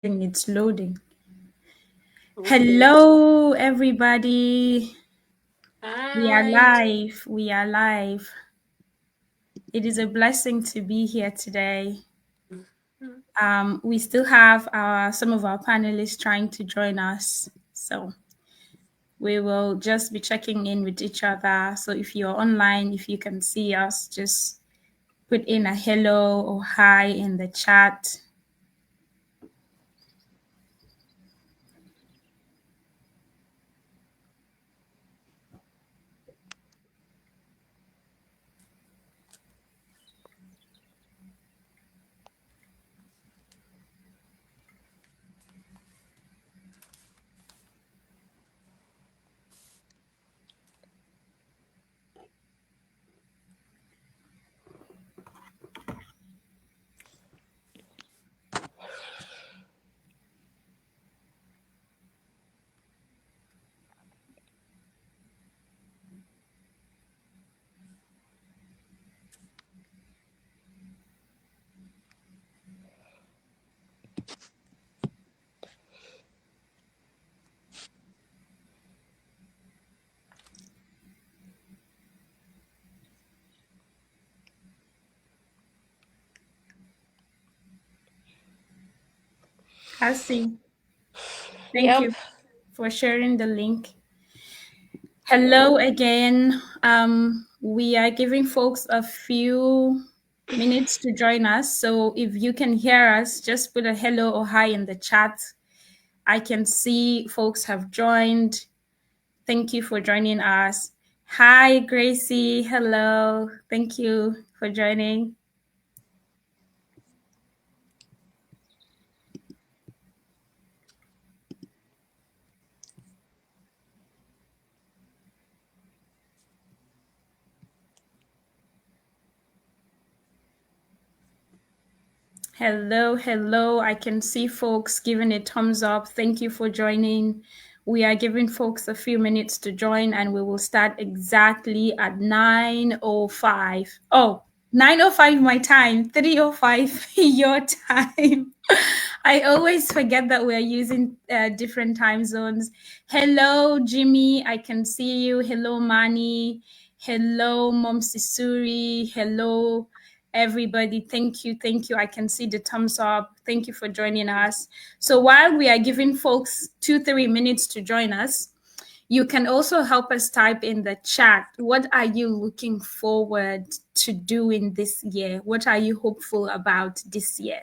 It's loading. Okay. Hello, everybody. We are Hi. live. We are live. It is a blessing to be here today. We still have some of our panelists trying to join us. So we will just be checking in with each other. So if you're online, if you can see us, just put in a hello or hi in the chat. Cassie, thank Yep. you for sharing the link. Hello again. We are giving folks a few minutes to join us. So if you can hear us, just put a hello or hi in the chat. I can see folks have joined. Thank you for joining us. Hi, Gracie. Hello. Thank you for joining. Hello, hello. I can see folks giving a thumbs up. Thank you for joining. We are giving folks a few minutes to join and we will start exactly at 9:05. Oh, 9:05 my time, 3:05 your time. I always forget that we're using different time zones. Hello, Jimmy. I can see you. Hello, Manny. Hello, Mom Sisuri. Hello, everybody. Thank you. Thank you. I can see the thumbs up. Thank you for joining us. So while we are giving folks 2-3 minutes to join us, you can also help us type in the chat. What are you looking forward to doing this year? What are you hopeful about this year?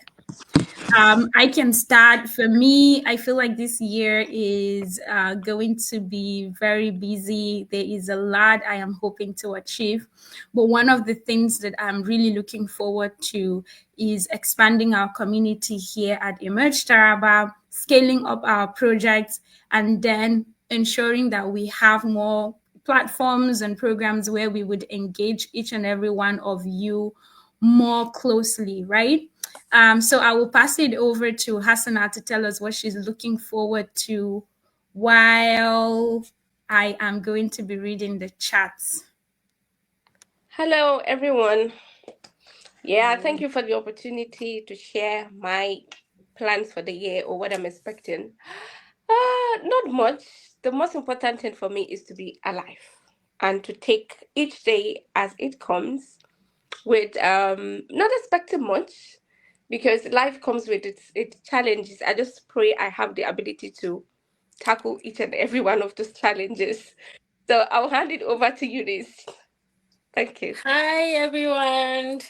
I can start. For me, I feel like this year is going to be very busy. There is a lot I am hoping to achieve. But one of the things that I'm really looking forward to is expanding our community here at Emerge Taraba, scaling up our projects, and then ensuring that we have more platforms and programs where we would engage each and every one of you more closely, right? So I will pass it over to Hassana to tell us what she's looking forward to while I am going to be reading the chats. Hello, everyone. Yeah, thank you for the opportunity to share my plans for the year or what I'm expecting. Not much. The most important thing for me is to be alive and to take each day as it comes with not expecting much because life comes with its challenges. I just pray I have the ability to tackle each and every one of those challenges. So I'll hand it over to Eunice. Thank you. Hi everyone.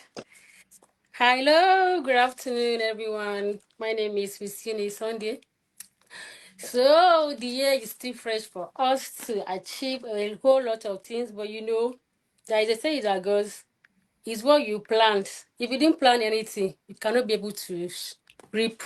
Hello, good afternoon everyone. My name is Eunice Sunday. So the year is still fresh for us to achieve a whole lot of things, but there is a saying that goes, it's what you plant. If you didn't plant anything, you cannot be able to reap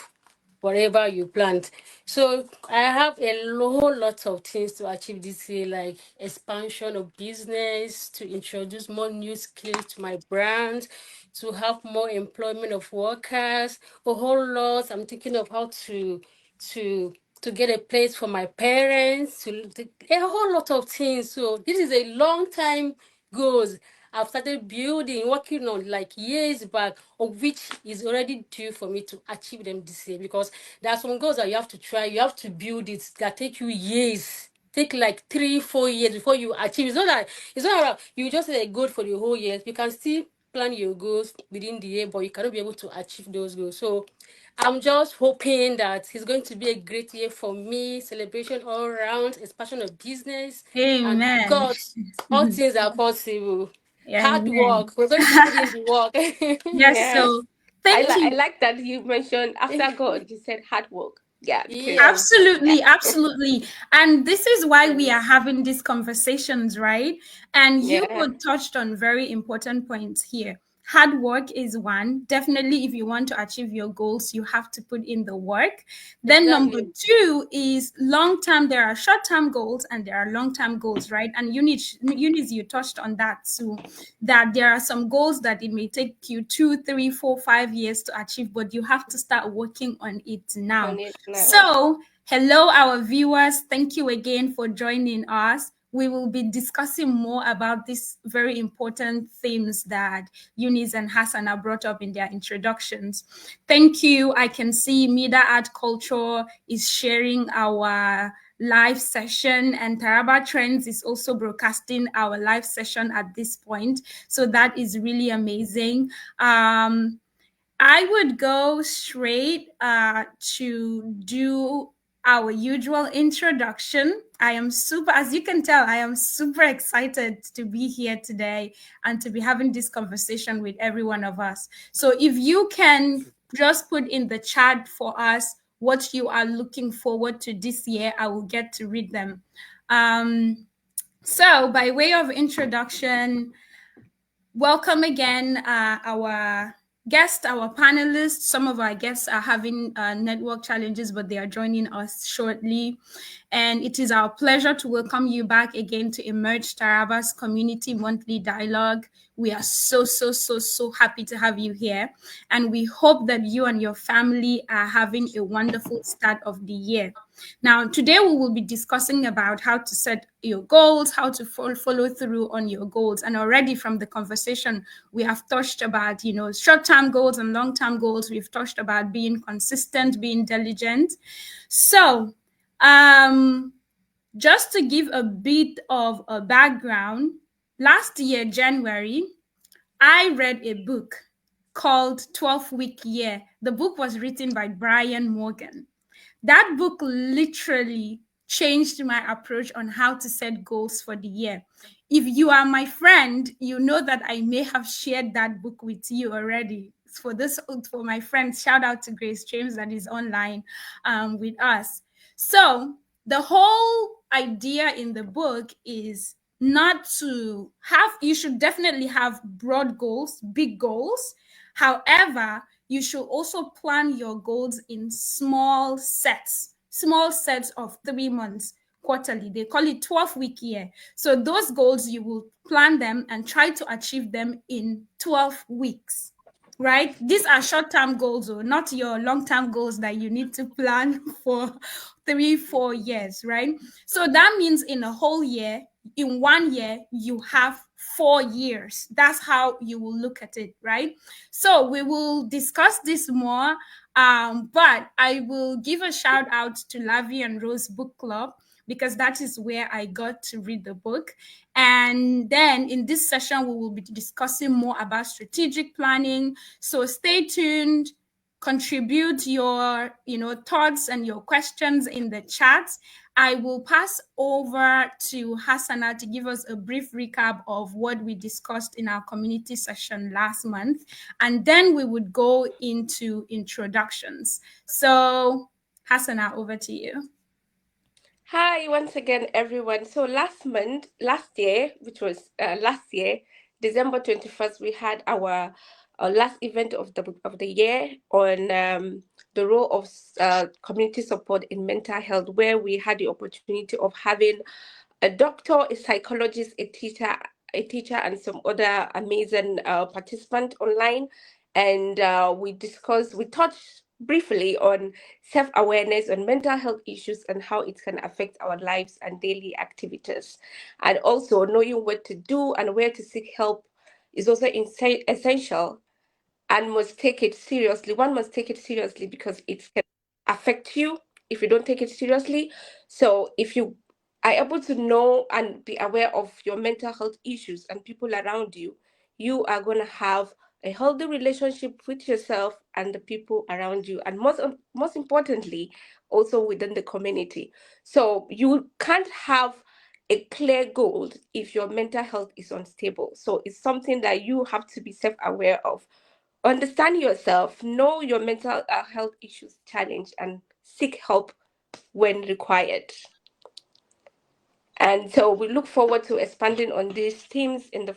whatever you plant. So I have a whole lot of things to achieve this year, like expansion of business, to introduce more new skills to my brand, to have more employment of workers, a whole lot. I'm thinking of how to to get a place for my parents, a whole lot of things. So this is a long time goals. I've started building, working on like years back, of which is already due for me to achieve them this year. Because there are some goals that you have to try, you have to build it, that take you years. Take like 3-4 years before you achieve. It's not you just set a goal for the whole year. You can still plan your goals within the year, but you cannot be able to achieve those goals. So I'm just hoping that it's going to be a great year for me, celebration all around, expansion of business, and Amen. God, all things are possible. Hard Amen. work. We're going to put in the work. Yes, Yeah. so thank I you. like that you mentioned after God, you said hard work. Yeah, because Yeah. yeah, Absolutely, absolutely. And this is why we Yeah. are having these conversations, right? And you yeah, both touched on very important points here. Hard work is one. Definitely, if you want to achieve your goals, you have to put in the work. Then, number Exactly. two is long term. There are short term goals and there are long term goals, right? And Eunice, you touched on that too, that there are some goals that it may take you 2, 3, 4, 5 years to achieve, but you have to start working on it now. on it now. So, hello, our viewers. Thank you again for joining us. We will be discussing more about these very important themes that Eunice and Hassan have brought up in their introductions. Thank you. I can see Mida Art Culture is sharing our live session, and Taraba Trends is also broadcasting our live session at this point. So that is really amazing. I would go straight to do our usual introduction. I am super, as you can tell, I am super excited to be here today and to be having this conversation with every one of us. So if you can just put in the chat for us what you are looking forward to this year, I will get to read them. So by way of introduction, welcome again, our guests, our panelists. Some of our guests are having network challenges, but they are joining us shortly. And it is our pleasure to welcome you back again to Emerge Taraba's Community Monthly Dialogue. We are so happy to have you here. And we hope that you and your family are having a wonderful start of the year. Now, today we will be discussing about how to set your goals, how to follow through on your goals. And already from the conversation, we have touched about, short-term goals and long-term goals. We've touched about being consistent, being diligent. So, just to give a bit of a background, last year, January, I read a book called 12-Week Year. The book was written by Brian Morgan. That book literally changed my approach on how to set goals for the year. If you are my friend, you know that I may have shared that book with you already. For my friends, shout out to Grace James that is online with us. So the whole idea in the book is not to have, you should definitely have broad goals, big goals. However, you should also plan your goals in small sets of 3 months quarterly. They call it 12-week year. So those goals, you will plan them and try to achieve them in 12 weeks, right? These are short-term goals, or not your long-term goals that you need to plan for 3-4 years, right? So that means in a whole year, in 1 year, you have 4 years. That's how you will look at it, right? So we will discuss this more, but I will give a shout out to Lavi and Rose Book Club because that is where I got to read the book. And then in this session, we will be discussing more about strategic planning. So stay tuned, contribute your thoughts and your questions in the chat. I will pass over to Hassana to give us a brief recap of what we discussed in our community session last month, and then we would go into introductions. So Hassana, over to you. Hi, once again, everyone. So last year, which was last year, December 21st, we had our last event of the year on the role of community support in mental health, where we had the opportunity of having a doctor, a psychologist, a teacher, and some other amazing participants online. And we touched briefly on self-awareness on mental health issues and how it can affect our lives and daily activities, and also knowing what to do and where to seek help is also essential and must take it seriously. One must take it seriously because it can affect you if you don't take it seriously. So if you are able to know and be aware of your mental health issues and people around you, you are going to have a healthy relationship with yourself and the people around you, and most importantly, also within the community. So you can't have a clear goal if your mental health is unstable. So it's something that you have to be self-aware of. Understand yourself, know your mental health issues, challenge, and seek help when required. And so we look forward to expanding on these themes in the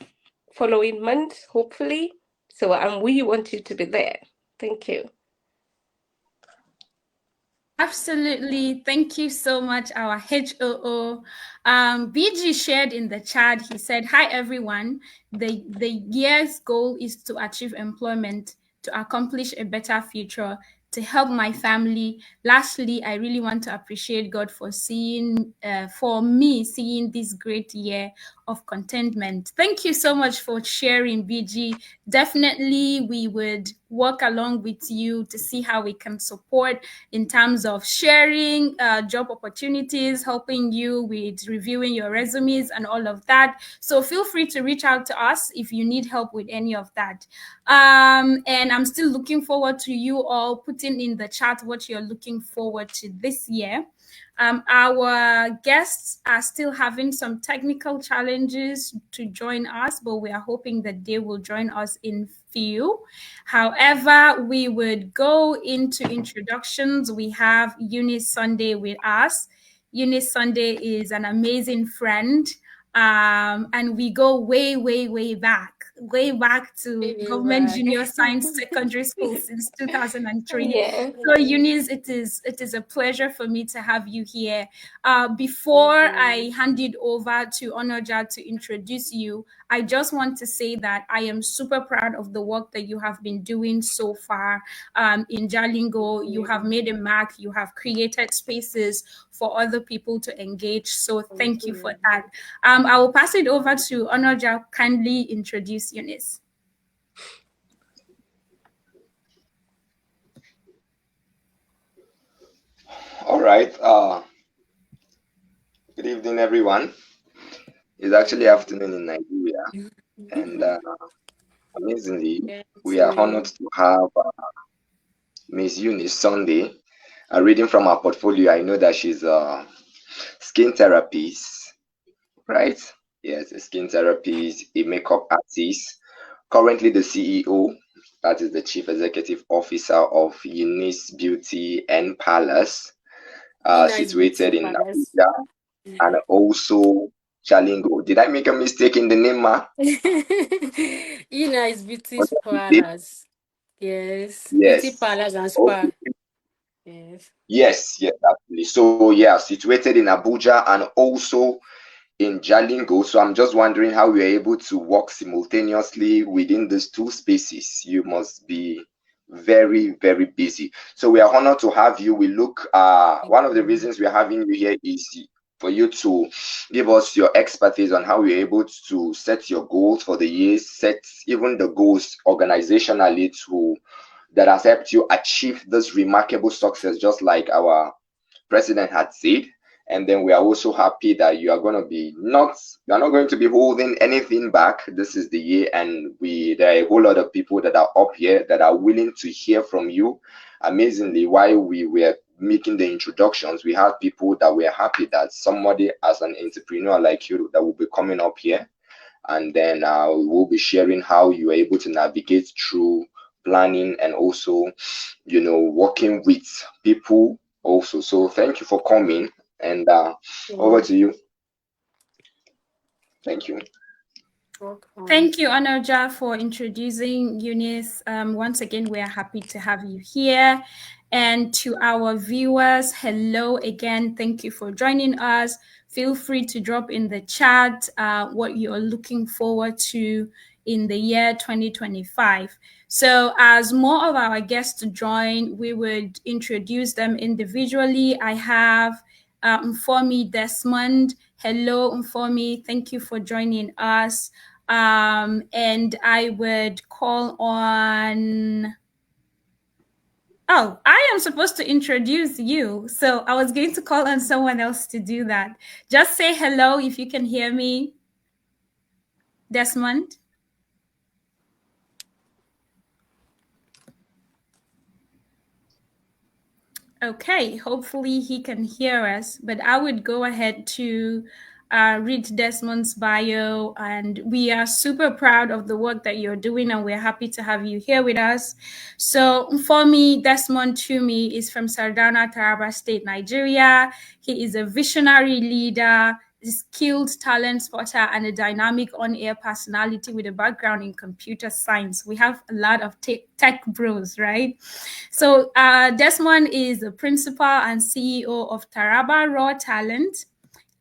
following months, hopefully. So, and we want you to be there. Thank you. Absolutely. Thank you so much, our HOO. BG shared in the chat, he said, "Hi, everyone. The year's goal is to achieve employment, to accomplish a better future, to help my family. Lastly, I really want to appreciate God for me seeing this great year of contentment." Thank you so much for sharing, BG. Definitely, we would work along with you to see how we can support in terms of sharing job opportunities, helping you with reviewing your resumes and all of that. So feel free to reach out to us if you need help with any of that. And I'm still looking forward to you all putting in the chat what you're looking forward to this year. Our guests are still having some technical challenges to join us, but we are hoping that they will join us in few. However, we would go into introductions. We have Eunice Sunday with us. Eunice Sunday is an amazing friend, and we go way, way back to Government Junior Science Secondary School since 2003. Yeah. So Eunice, it is a pleasure for me to have you here. Before I hand it over to Onoja to introduce you, I just want to say that I am super proud of the work that you have been doing so far in Jalingo. You have made a mark. You have created spaces for other people to engage. So thank you for that. I will pass it over to Onoja. Kindly introduce Eunice. All right. Good evening, everyone. It's actually afternoon in Nigeria, and amazingly, we are honored to have Miss Eunice Sunday. Reading from her portfolio, I know that she's a skin therapist, right? Yes, a skin therapist, a makeup artist, currently the CEO, that is the Chief Executive Officer of Eunice Beauty and Palace, situated in Abuja, and also Jalingo. Did I make a mistake in the name, ma? Eunice Beauty What I did? Palace. Yes. Beauty Yes. Palace and Spa. Okay. Yes. Yes, actually. So yeah, situated in Abuja and also in Jalingo. So I'm just wondering how we are able to work simultaneously within these two spaces. You must be very, very busy. So we are honored to have you. We look one of the reasons we're having you here is for you to give us your expertise on how you're able to set your goals for the year, set even the goals organizationally to that has helped you achieve this remarkable success, just like our president had said. And then we are also happy that you are going to be you're not going to be holding anything back. This is the year, and there are a whole lot of people that are up here that are willing to hear from you. Amazingly, while we were making the introductions, we had people that were happy that somebody as an entrepreneur like you that will be coming up here, and then we will be sharing how you are able to navigate through planning and also working with people also. So thank you for coming, and over to you. Thank you. Thank you, Anoja, for introducing Eunice. Once again, we are happy to have you here. And to our viewers, hello again. Thank you for joining us. Feel free to drop in the chat what you're looking forward to in the year 2025. So as more of our guests join, we would introduce them individually. I have Nformi Desmond. Hello, Nformi. Thank you for joining us. And I would call on. Oh, I am supposed to introduce you. So I was going to call on someone else to do that. Just say hello if you can hear me, Desmond. Okay, hopefully he can hear us, but I would go ahead to read Desmond's bio, and we are super proud of the work that you're doing, and we're happy to have you here with us. So for me, Desmond Tumi is from Sardana, Taraba State, Nigeria. He is a visionary leader, a skilled talent spotter, and a dynamic on-air personality with a background in computer science. We have a lot of tech bros, right? So Desmond is the principal and CEO of Taraba Raw Talent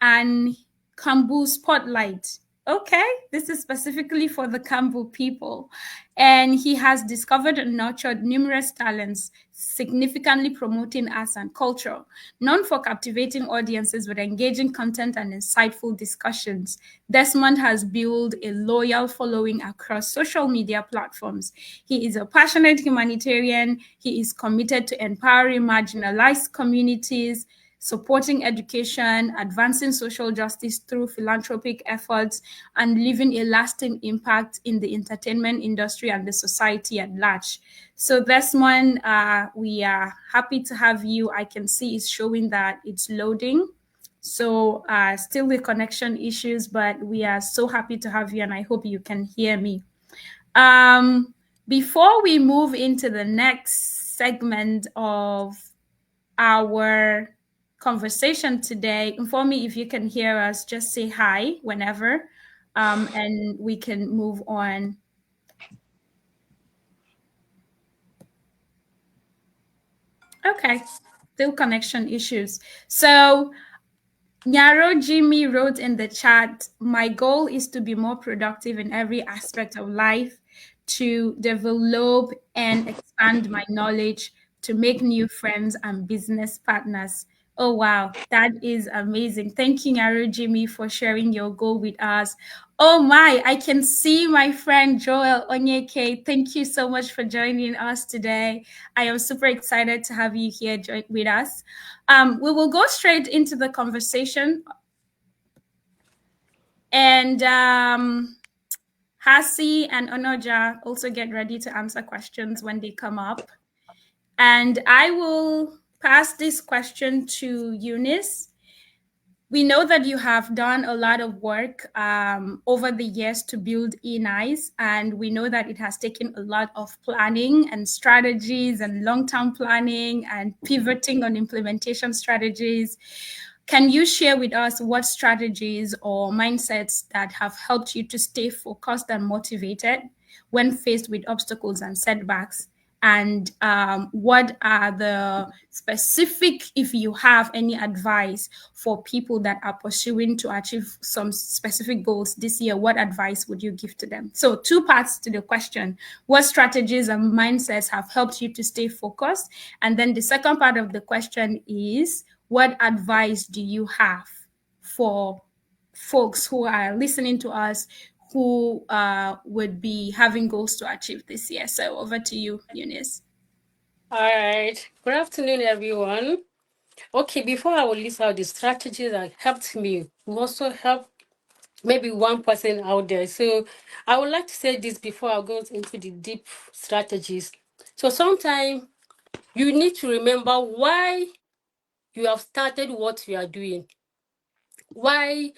and Kambu Spotlight. Okay, this is specifically for the Kambu people. And he has discovered and nurtured numerous talents, significantly promoting arts and culture, known for captivating audiences with engaging content and insightful discussions. Desmond has built a loyal following across social media platforms. He is a passionate humanitarian. He is committed to empowering marginalized communities, supporting education, advancing social justice through philanthropic efforts, and leaving a lasting impact in the entertainment industry and the society at large. So Desmond, we are happy to have you. I can see it's showing that it's loading. So still with connection issues, but we are so happy to have you, and I hope you can hear me. Before we move into the next segment of our conversation today, inform me if you can hear us. Just say hi whenever, and we can move on. Okay, still connection issues. So Nyaro Jimmy wrote in the chat, my goal is to be more productive in every aspect of life, to develop and expand my knowledge, to make new friends and business partners. Oh, wow. That is amazing. Thank you, Nyaro Jimmy, for sharing your goal with us. Oh, my. I can see my friend Joel Onyeke. Thank you so much for joining us today. I am super excited to have you here with us. We will go straight into the conversation. And Hasi and Onoja also get ready to answer questions when they come up. And I will pass this question to Eunice. We know that you have done a lot of work over the years to build eNice, and we know that it has taken a lot of planning and strategies and long-term planning and pivoting on implementation strategies. Can you share with us what strategies or mindsets that have helped you to stay focused and motivated when faced with obstacles and setbacks? And what are the specific, if you have any advice for people that are pursuing to achieve some specific goals this year, what advice would you give to them? So 2 parts to the question. What strategies and mindsets have helped you to stay focused? And then the second part of the question is, what advice do you have for folks who are listening to us who would be having goals to achieve this year? So over to you, Eunice. All right. Good afternoon, everyone. Okay, before I will list out the strategies that helped me, we also help maybe one person out there. So I would like to say this before I go into the deep strategies. So sometimes you need to remember why you have started what you are doing. Why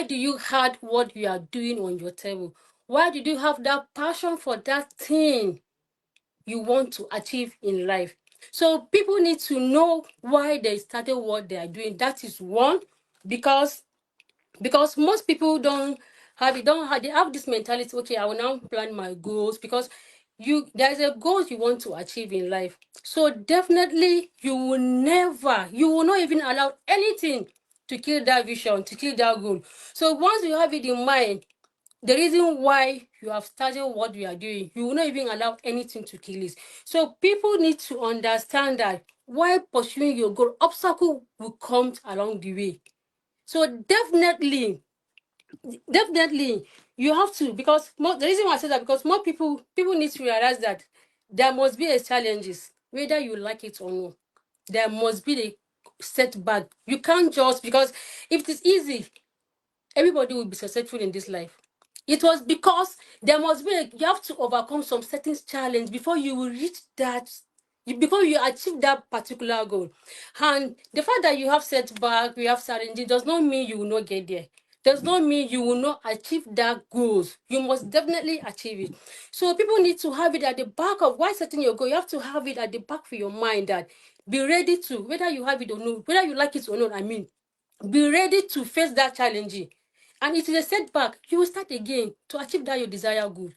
do you have what you are doing on your table? Why did you have that passion for that thing you want to achieve in life? So people need to know why they started what they are doing. That is one, because most people don't have it, they have this mentality, okay, I will now plan my goals, because there's a goal you want to achieve in life. So definitely you will not even allow anything to kill that vision, to kill that goal. So once you have it in mind, the reason why you have started what you are doing, you will not even allow anything to kill it. So people need to understand that while pursuing your goal, obstacle will come along the way. So definitely You have to, because the reason why I say that, because more people need to realize that there must be a challenges, whether you like it or not. There must be a setback. You can't just, because if it is easy, everybody will be successful in this life. It was because there must be you have to overcome some certain challenge before you will reach that, before you achieve that particular goal. And the fact that you have setback, you have challenge, it does not mean you will not get there. Does not mean you will not achieve that goals. You must definitely achieve it. So people need to have it at the back of why setting your goal. You have to have it at the back of your mind that be ready to, whether you have it or not, whether you like it or not, be ready to face that challenge. And it is a setback. You will start again to achieve that your desired goal.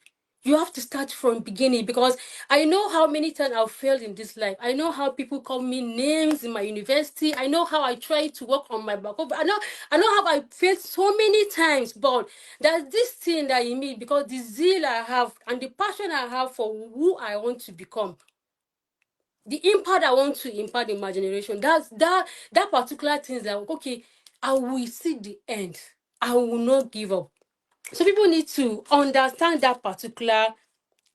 You have to start from beginning, because I know how many times I've failed in this life. I know how people call me names in my university. I know how I try to work on my back. I know how I failed so many times. But there's this thing that in me, because the zeal I have and the passion I have for who I want to become, the impact I want to impart in my generation, that particular thing that, okay, I will see the end. I will not give up. So people need to understand that particular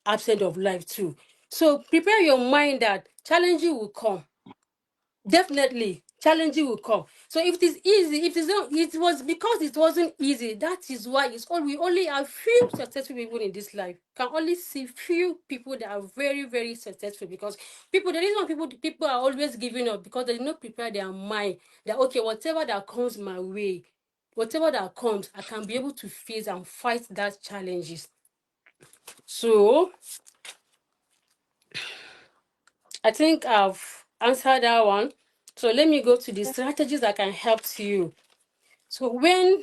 aspect of life too. So prepare your mind that challenges will come. Definitely, challenges will come. So if it is easy, if it's not, it was because it wasn't easy. That is why it's all we only have few successful people in this life. Can only see few people that are very, very successful, because people. The reason why people are always giving up, because they did not prepare their mind that, okay, whatever that comes my way, whatever that comes, I can be able to face and fight that challenges. So I think I've answered that one. So let me go to the strategies that can help you. So when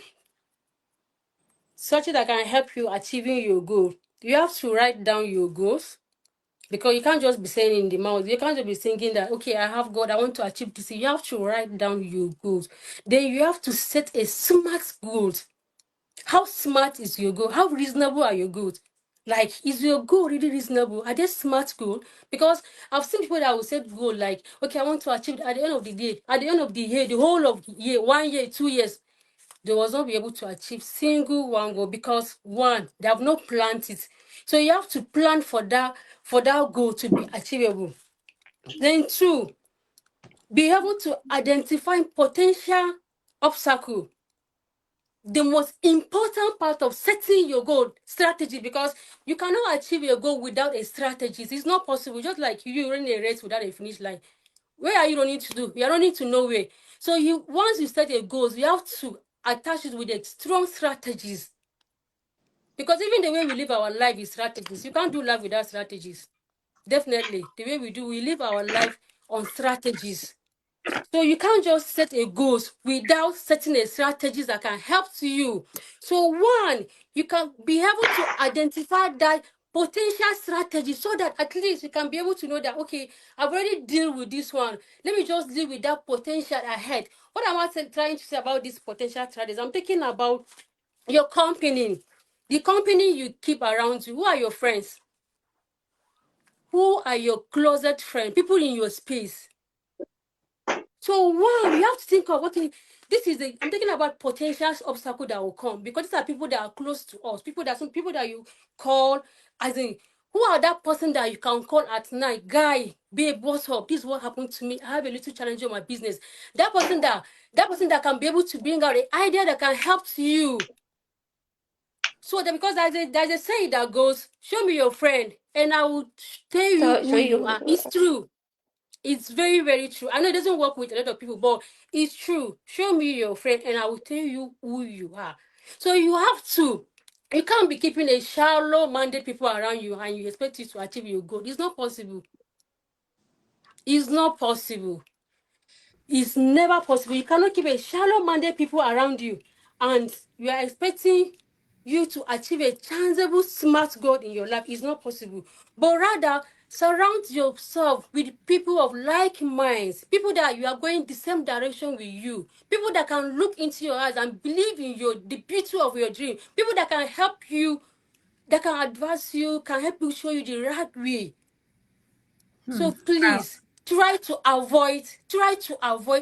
strategy that can help you achieving your goal, you have to write down your goals, because you can't just be saying in the mouth. You can't just be thinking that, okay, I have God, I want to achieve this. You have to write down your goals. Then you have to set a smart goal. How smart is your goal? How reasonable are your goals? Like, is your goal really reasonable? Are they smart goal? Because I've seen people that will set goal like, okay, I want to achieve at the end of the day, at the end of the year, the whole of the year, 1 year, 2 years, they was not be able to achieve single one goal, because one, they have not planned it. So you have to plan for that goal to be achievable. Then two, be able to identify potential obstacle. The most important part of setting your goal, strategy, because you cannot achieve your goal without a strategy. It's not possible. Just like you run a race without a finish line. Where are you running to do? You are running to nowhere. So once you set a goal, you have to attach it with a strong strategies. Because even the way we live our life is strategies. You can't do life without strategies. Definitely. The way we live our life on strategies. So you can't just set a goals without setting a strategies that can help to you. So one, you can be able to identify that potential strategy, so that at least you can be able to know that, okay, I've already dealt with this one. Let me just deal with that potential ahead. What am I trying to say about this potential strategies? I'm thinking about your company, the company you keep around you. Who are your friends? Who are your closet friends? People in your space. So one, you have to think of, okay, I'm thinking about potential obstacle that will come, because these are people that are close to us, people that you call, as in, who are that person that you can call at night, guy, babe, what's up? This is what happened to me. I have a little challenge on my business. That person that can be able to bring out an idea that can help you. So that, because there's a saying that goes, show me your friend and I will tell you So who you you are. It's true. It's very, very true. I know it doesn't work with a lot of people, but it's true. Show me your friend and I will tell you who you are. So you can't be keeping a shallow-minded people around you and you expect you to achieve your goal. It's not possible. It's not possible. It's never possible. You cannot keep a shallow-minded people around you and you are expecting you to achieve a tangible, smart goal in your life. It's not possible. But rather, surround yourself with people of like minds, people that you are going the same direction with you, people that can look into your eyes and believe in the beauty of your dream, people that can help you, that can advise you, can help you, show you the right way. So Wow. please try to avoid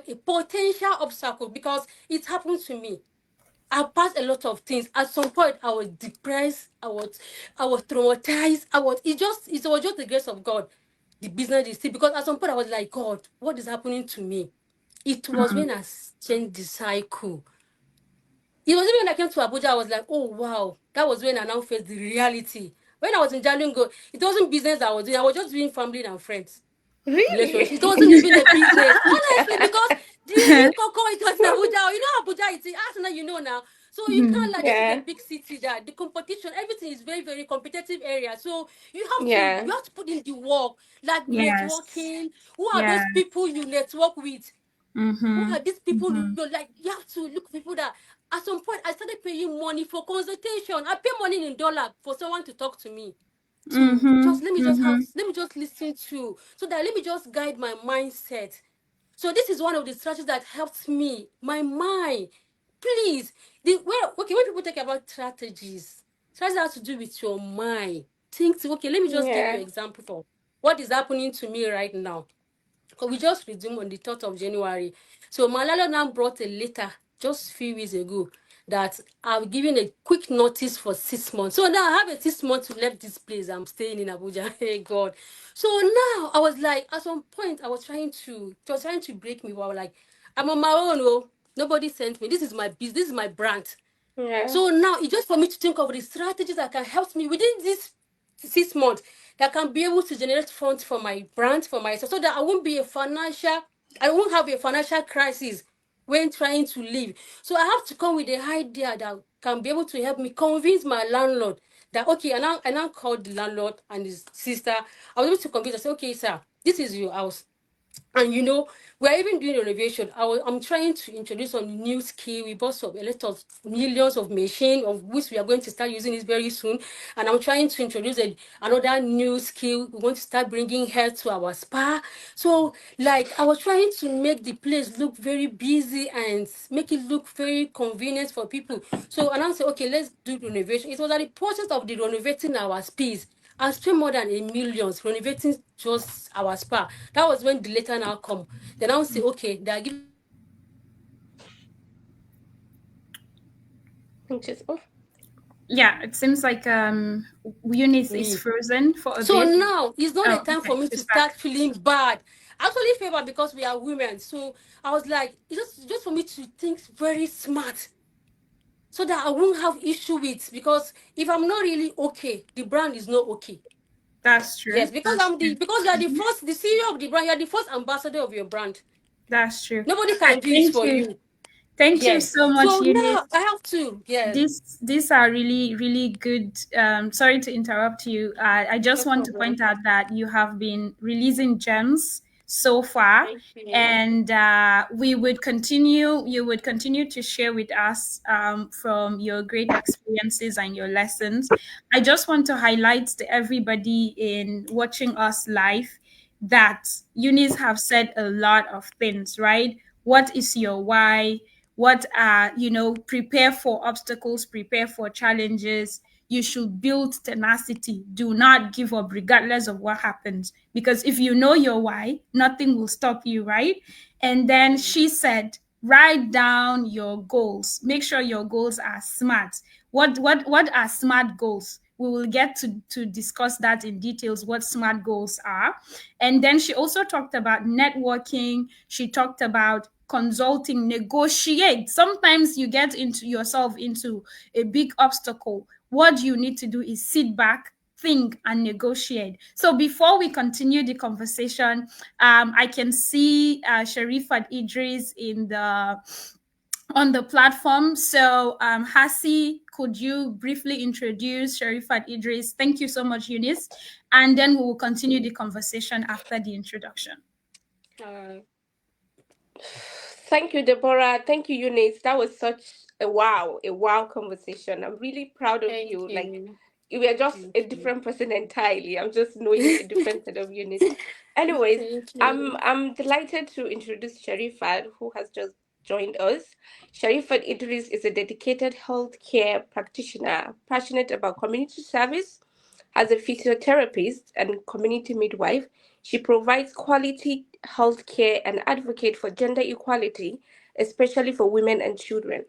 a potential obstacle, because it happened to me. I passed a lot of things. At some point, I was depressed. I was traumatized. It was just the grace of God. The business is still, because at some point I was like, God, what is happening to me? It was when I changed the cycle. It was even when I came to Abuja, I was like, oh wow. That was when I now faced the reality. When I was in Jalingo, it wasn't business I was doing. I was just doing family and friends Really? relationship. It wasn't even a business, honestly, because the real cocoa, it was in Abuja. You know Abuja, it's Arsenal, you know now. So you can't like, this is a Yeah, big city that the competition, everything is very, very competitive area. So yeah, you have to put in the work, like Yes. networking. Who are Yeah. those people you network with? Who Mm-hmm. are these people Mm-hmm. you like? You have to look for people that at some point I started paying money for consultation. I pay money in dollar for someone to talk to me, to Mm-hmm. just let me just have, Mm-hmm. let me just listen to, so that let me just guide my mindset. So this is one of the strategies that helps me, my mind. Please, when people talk about strategies have to do with your mind. Okay, let me just give you yeah. an example for what is happening to me right now. Because we just resumed on the 3rd of January. So Malala now brought a letter just a few weeks ago that I've given a quick notice for 6 months. So now I have a 6 months to leave this place. I'm staying in Abuja. Hey God. So now I was like, at some point, it was trying to break me. But I was like, I'm on my own. Oh, nobody sent me. This is my business. This is my brand. Yeah. So now it's just for me to think of the strategies that can help me within this 6 months, that can be able to generate funds for my brand, for myself, so that I won't have a financial crisis when trying to leave. So I have to come with an idea that can be able to help me convince my landlord that, okay, I now called the landlord and his sister. I was able to convince her, say, okay, sir, this is your house. And we're even doing renovation. I'm trying to introduce some new skill. We bought a lot of millions of machine, of which we are going to start using this very soon. And I'm trying to introduce another new skill. We want to start bringing hair to our spa. So, like, I was trying to make the place look very busy and make it look very convenient for people. So, and I said, okay, let's do renovation. It was at the process of the renovating our space. I spent more than a million renovating just our spa. That was when the letter now come. Then I'll say, okay, they are giving me a Just, oh, Yeah, it seems like Eunice is me. frozen for a So bit. now it's not Oh, a time okay, for me to she's back. start feeling bad. I actually feel bad because we are women. So I was like, it's just for me to think very smart, so that I won't have issue with, because if I'm not really okay, the brand is not okay. That's true. Yes, because That's true. because you are the Mhm. first, the CEO of the brand, you are the first ambassador of your brand. That's true. Nobody can do it Thank for you. you. Thank you Yes. so much, So Eunice. now I have to. Yes. These are really really good. Sorry to interrupt you. I just No want to problem. point out that you have been releasing gems so far, Thank you. and we would continue. You would continue to share with us from your great experiences and your lessons. I just want to highlight to everybody in watching us live that Eunice have said a lot of things. Right? What is your why? What are, prepare for obstacles, prepare for challenges. You should build tenacity. Do not give up regardless of what happens, because if you know your why, nothing will stop you, right? And then Mm. she said, write down your goals. Make sure your goals are smart. What are smart goals? We will get to discuss that in details, what smart goals are. And then she also talked about networking. She talked about consulting, negotiate. Sometimes you get into yourself into a big obstacle. What you need to do is sit back, think, and negotiate. So before we continue the conversation, I can see Sharifat Idris in the on the platform. So, Hasi, could you briefly introduce Sharifat Idris? Thank you so much, Eunice. And then we will continue the conversation after the introduction. Uh, thank you, Deborah. Thank you, Eunice. That was such a wow conversation. I'm really proud of Thank you. Like, you. you are just Thank a you. different person entirely. I'm just knowing a different set of Eunice. Anyways, Thank I'm you. I'm delighted to introduce Sharifat, who has just joined us. Sharifat Idris is a dedicated healthcare practitioner, passionate about community service. As a physiotherapist and community midwife, she provides quality healthcare and advocate for gender equality, especially for women and children.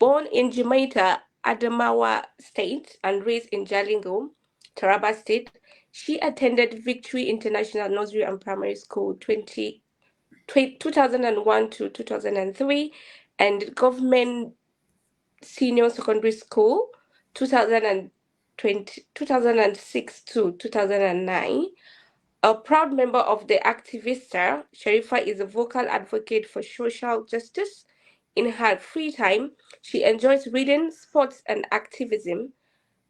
Born in Jamaica, Adamawa State, and raised in Jalingo, Taraba State, she attended Victory International Nursery and Primary School 2001 to 2003 and Government Senior Secondary School 2006 to 2009. A proud member of the Activista, Sharifa is a vocal advocate for social justice. In her free time, she enjoys reading, sports, and activism.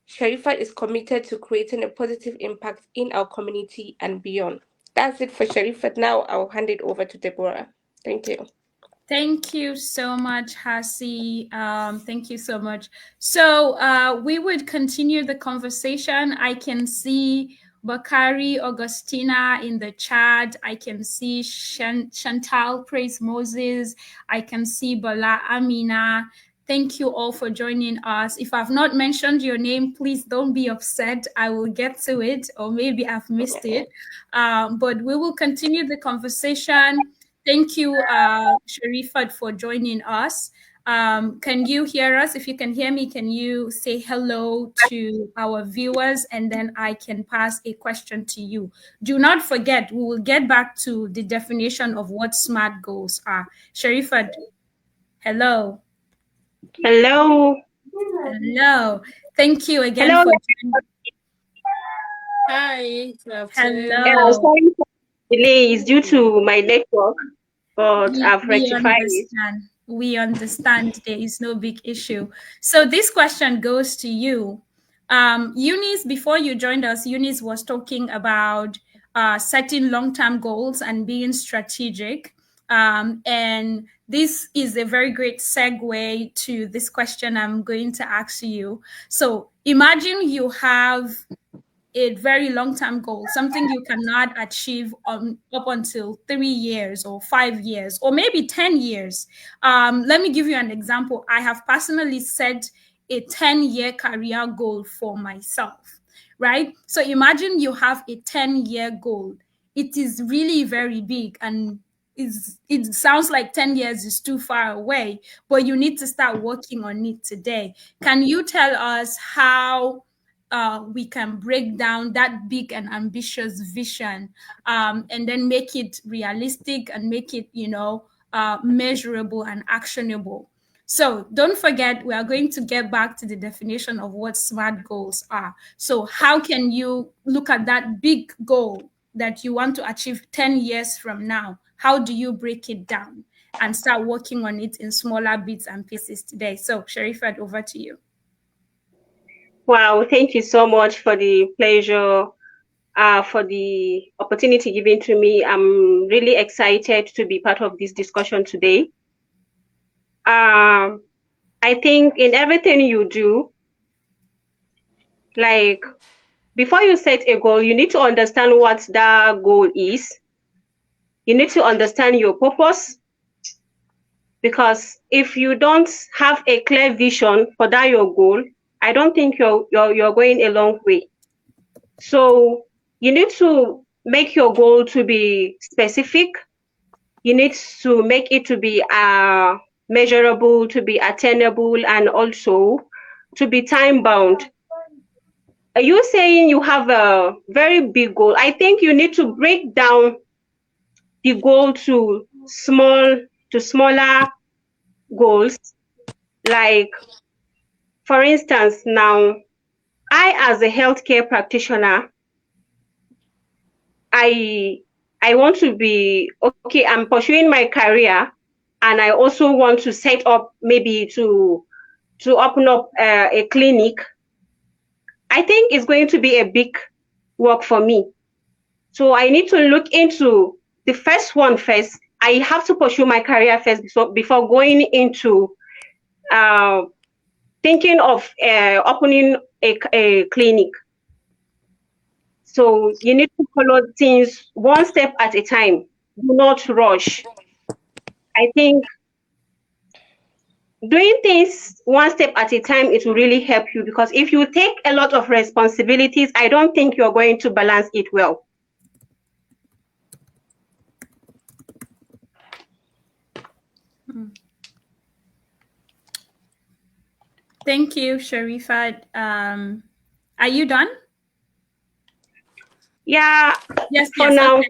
Sharifa is committed to creating a positive impact in our community and beyond. That's it for Sharifa. Now I'll hand it over to Deborah. Thank you. Thank you so much, Hasi. Thank you so much. So we would continue the conversation. I can see Bakari Augustina in the chat. I can see Chantal Praise Moses. I can see Bala Amina. Thank you all for joining us. If I've not mentioned your name, please don't be upset. I will get to it, or maybe I've missed it. But we will continue the conversation. Thank you, Sharifat, for joining us. Can you hear us? If you can hear me, can you say hello to our viewers, and then I can pass a question to you. Do not forget, we will get back to the definition of what SMART goals are. Sharifat, hello. Hello. Hello. Thank you again Hello. for joining. Hi. Good afternoon. Yeah, Hello. sorry for the delay. It's due to my network, but I've We rectified it. understand. We understand there is no big issue. So this question goes to you. Eunice, before you joined us, Eunice was talking about setting long-term goals and being strategic. And this is a very great segue to this question I'm going to ask you. So imagine you have a very long-term goal, something you cannot achieve up until 3 years or 5 years or maybe 10 years. Let me give you an example. I have personally set a 10-year career goal for myself, right? So imagine you have a 10-year goal. It is really very big, and it sounds like 10 years is too far away, but you need to start working on it today. Can you tell us how we can break down that big and ambitious vision, and then make it realistic and make it, measurable and actionable? So don't forget, we are going to get back to the definition of what SMART goals are. So how can you look at that big goal that you want to achieve 10 years from now? How do you break it down and start working on it in smaller bits and pieces today? So Sharifat, over to you. Wow, thank you so much for the pleasure, for the opportunity given to me. I'm really excited to be part of this discussion today. I think in everything you do, like before you set a goal, you need to understand what that goal is. You need to understand your purpose, because if you don't have a clear vision for that your goal, I don't think you're going a long way. So you need to make your goal to be specific. You need to make it to be measurable, to be attainable, and also to be time bound. Are you saying you have a very big goal? I think you need to break down the goal to smaller goals. Like, for instance, now I, as a healthcare practitioner, I want to be okay. I'm pursuing my career, and I also want to set up maybe to open up a clinic. I think it's going to be a big work for me. So I need to look into the first one first. I have to pursue my career first before going into thinking of opening a clinic. So you need to follow things one step at a time. Do not rush. I think doing things one step at a time, it will really help you, because if you take a lot of responsibilities, I don't think you're going to balance it well. Thank you, Sharifat. Are you done? Yeah, Yes, for yes. now.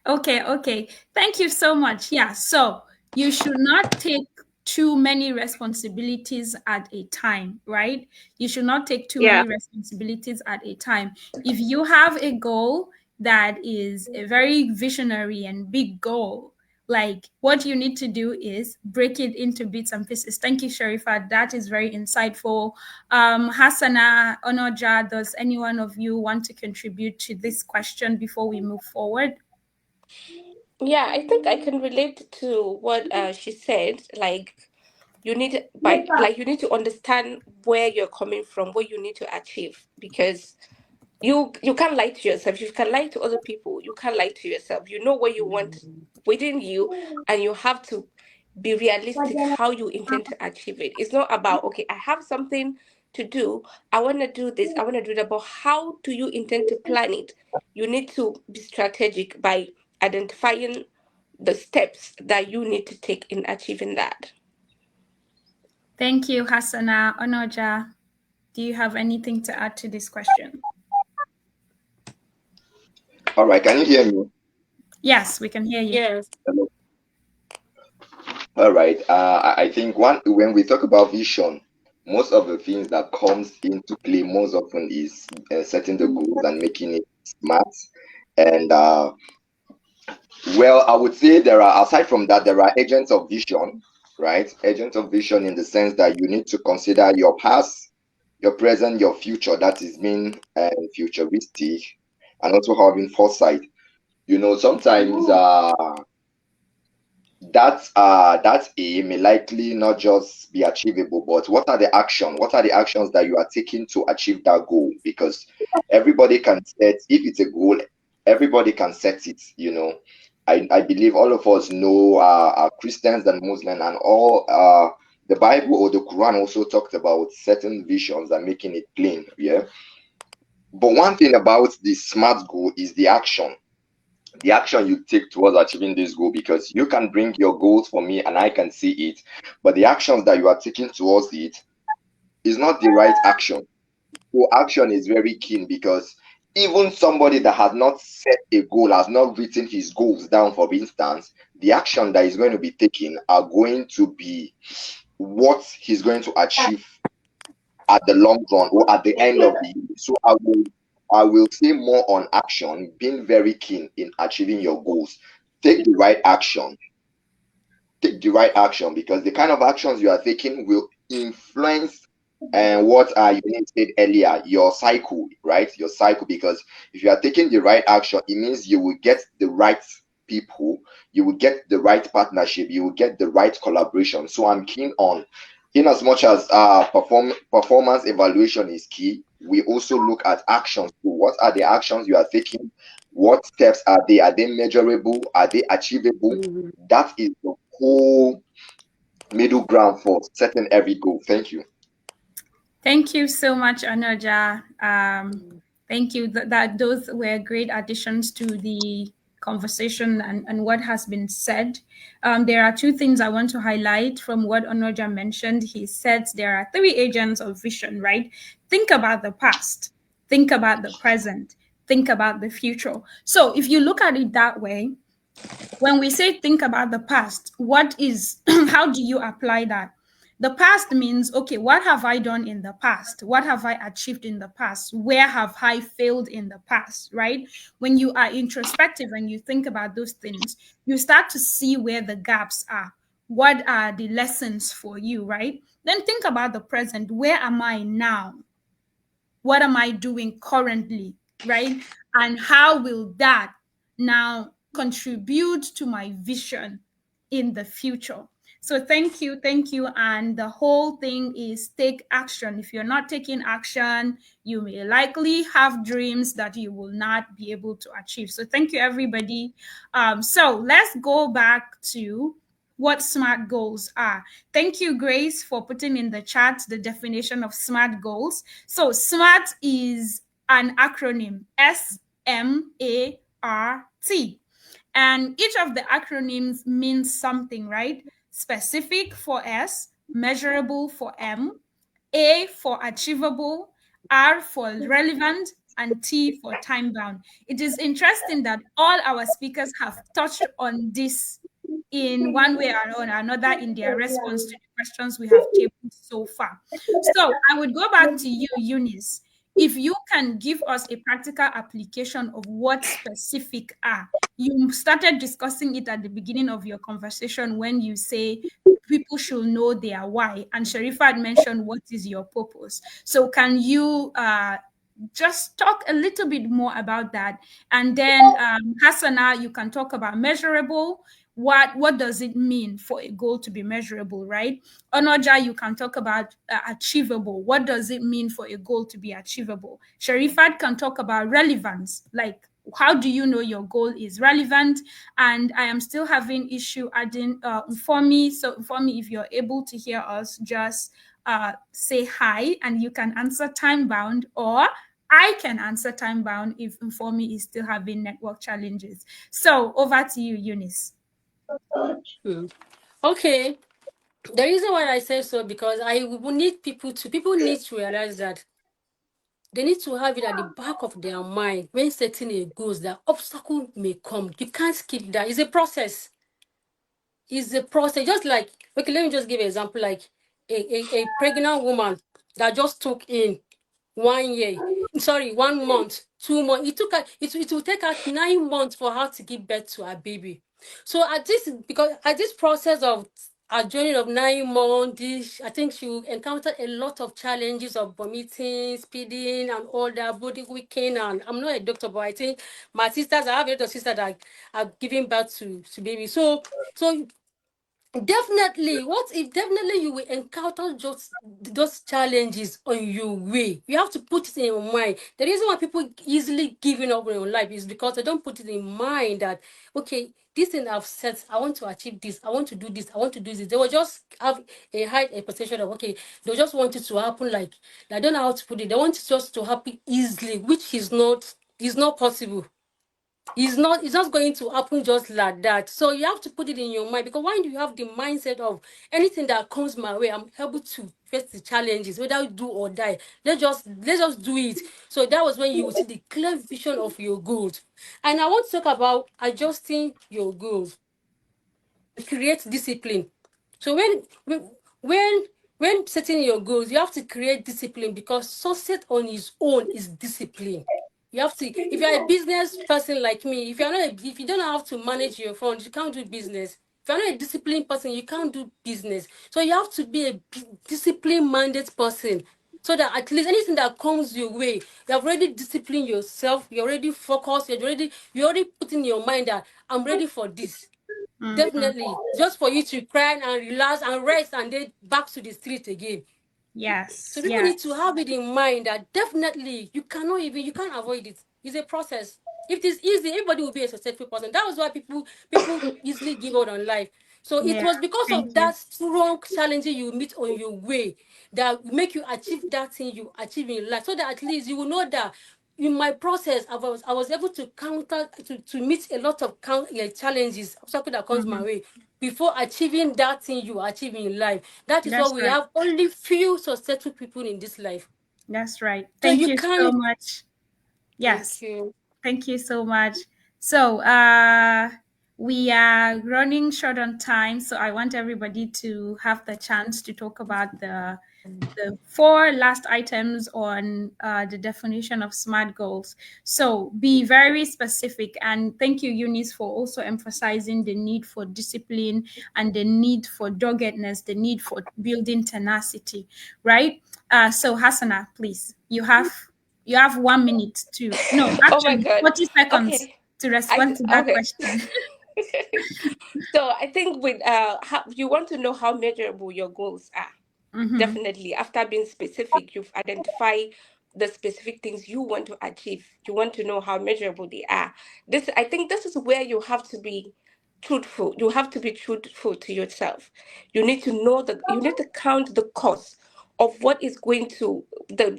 Okay. Okay. Thank you so much. Yeah. So you should not take too many responsibilities at a time, right? You should not take too Yeah. many responsibilities at a time. If you have a goal that is a very visionary and big goal, like what you need to do is break it into bits and pieces. Thank you, Sharifat. That is very insightful. Hassana, Onoja, does any one of you want to contribute to this question before we move forward? Yeah, I think I can relate to what she said. Like you need you need to understand where you're coming from, what you need to achieve, because you can't lie to yourself. You can lie to other people. You can't lie to yourself. You know what you want within you, and you have to be realistic how you intend to achieve it. It's not about, okay, I have something to do. I want to do this. I want to do that. But how do you intend to plan it? You need to be strategic by identifying the steps that you need to take in achieving that. Thank you, Hassana. Onoja, do you have anything to add to this question? All right, can you hear me? Yes, we can hear you. Yes. Hello. All right. I think one when we talk about vision, most of the things that comes into play most often is setting the goals and making it smart. And well, I would say there are, aside from that, there are agents of vision, right? Agents of vision in the sense that you need to consider your past, your present, your future. That is being futuristic, and also having foresight. You know, sometimes that aim may likely not just be achievable, but what are the actions that you are taking to achieve that goal? Because everybody can set, if it's a goal, everybody can set it, you know. I believe all of us know are Christians and Muslims, and all the Bible or the Quran also talked about certain visions and making it plain, yeah. But one thing about the smart goal is the action you take towards achieving this goal, because you can bring your goals for me and I can see it, but the actions that you are taking towards it is not the right action. So action is very keen, because even somebody that has not set a goal, has not written his goals down, for instance, the action that is going to be taken are going to be what he's going to achieve at the long run or at the end of the year. So I will say more on action, being very keen in achieving your goals. Take the right action. Take the right action, because the kind of actions you are taking will influence and what you said earlier, your cycle, right? Your cycle, because if you are taking the right action, it means you will get the right people, you will get the right partnership, you will get the right collaboration. So I'm keen on, in as much as performance evaluation is key, we also look at actions. So what are the actions you are taking? What steps are they? Are they measurable? Are they achievable? Mhm. That is the whole middle ground for setting every goal. Thank you. Thank you so much, Anoja. Thank you. That those were great additions to the conversation and what has been said. There are two things I want to highlight from what Anoja mentioned. He said there are three agents of vision, right? Think about the past, think about the present, think about the future. So if you look at it that way, when we say think about the past, what is, how do you apply that? The past means, okay, what have I done in the past? What have I achieved in the past? Where have I failed in the past, right? When you are introspective and you think about those things, you start to see where the gaps are. What are the lessons for you, right? Then think about the present. Where am I now? What am I doing currently, right? And how will that now contribute to my vision in the future? So thank you. And the whole thing is take action. If you're not taking action, you may likely have dreams that you will not be able to achieve. So thank you, everybody. So let's go back to what SMART goals are. Thank you, Grace, for putting in the chat the definition of SMART goals. So SMART is an acronym, SMART. And each of the acronyms means something, right? Specific for S, measurable for M, A for achievable, R for relevant, and T for time bound. It is interesting that all our speakers have touched on this in one way or another in their response to the questions we have tabled so far. So I would go back to you, Eunice. If you can give us a practical application of what specific are, you started discussing it at the beginning of your conversation when you say people should know their why, and Sharifat mentioned what is your purpose. So can you just talk a little bit more about that? And then Hassana, you can talk about measurable. What does it mean for a goal to be measurable, right? Onoja, you can talk about achievable. What does it mean for a goal to be achievable? Sharifat can talk about relevance, like how do you know your goal is relevant? And I am still having issue adding Nformi. So Nformi, if you're able to hear us, just say hi and you can answer time bound, or I can answer time bound if Nformi is still having network challenges. So over to you, Eunice. Okay. The reason why I say so, because I will need people need to realize that they need to have it at the back of their mind when setting a goals that obstacle may come. You can't skip that. It's a process. It's a process. Just like, okay, let me just give an example, like a pregnant woman that just took in 1 year, sorry, 1 month, 2 months. It will take her 9 months for her to give birth to her baby. So at this process of a journey of 9 months, I think she will encounter a lot of challenges of vomiting, speeding, and all that, body weakening. And I'm not a doctor, but I think my sisters, I have a lot of sisters that are giving birth to babies. So definitely, definitely you will encounter just those challenges on your way. You have to put it in your mind. The reason why people easily giving up on your life is because they don't put it in mind that, okay, this thing I've set, I want to achieve this, I want to do this, I want to do this. They will just have a high expectation of, okay, they just want it to happen, like I don't know how to put it. They want it just to happen easily, which is not possible. It's not going to happen just like that. So you have to put it in your mind, because when you have the mindset of anything that comes my way, I'm able to face the challenges, whether I do or die. Let's just do it. So that was when you will see the clear vision of your goals. And I want to talk about adjusting your goals. Create discipline. So when setting your goals, you have to create discipline, because success on its own is discipline. You have to, if you're a business person like me, if you don't know how to manage your funds, you can't do business. If you're not a disciplined person, you can't do business. So you have to be a discipline-minded person, so that at least anything that comes your way, you have already disciplined yourself, you're already focused, you're already put in your mind that I'm ready for this. Mhm. Definitely. Just for you to cry and relax and rest and then back to the street again. So Yes, people yes, need to have it in mind that definitely you can't avoid it. It's a process. If it's easy, everybody will be a successful person. That was why people easily give out on life. So it yeah. was because Thank of you. that strong challenge you meet on your way that make you achieve that thing you achieve in life. So that at least you will know that in my process, I was able to to meet a lot of challenges, obstacles that comes my Mhm. way before achieving that thing you achieve in life. That is why That's we right. have only few successful people in this life. That's right. So Thank you you so can't. much. Thank Yes. you. Thank you so much. So, we are running short on time, so I want everybody to have the chance to talk about the four last items on the definition of SMART goals. So be very specific. And thank you, Eunice, for also emphasizing the need for discipline and the need for doggedness, the need for building tenacity, right? So Hassana, please, you have 1 minute to, no, Oh my actually God. 40 seconds Okay. to respond to that Okay. question. So I think with how you want to know how measurable your goals are. Mm-hmm. Definitely, after being specific, you've identified the specific things you want to achieve. You want to know how measurable they are. I think this is where you have to be truthful. You have to be truthful to yourself. You need to count the cost of what is going to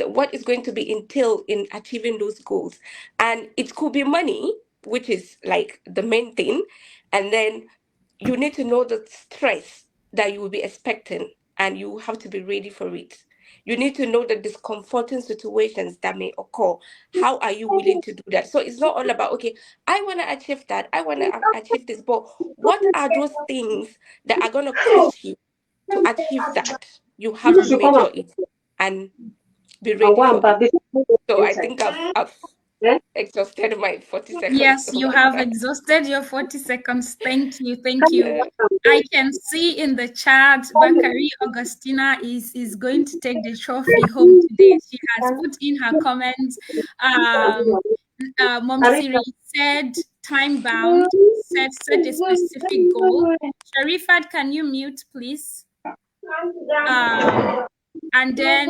what is going to be entailed in achieving those goals. And it could be money, which is like the main thing. And then you need to know the stress that you will be expecting, and you have to be ready for it. You need to know the discomforting situations that may occur. How are you willing to do that? So it's not all about, okay, I want to achieve that, I want to achieve this, but what are those things that are going to cost you to achieve that? You have to measure it and be ready for it. So I think I've exhausted my 40 seconds. Yes, you have exhausted your 40 seconds. Thank you. Thank you. I can see in the chat, Bakari Augustina is going to take the trophy home today. She has put in her comments. Mom Siri said time bound, set a specific goal. Sharifat, can you mute, please? And then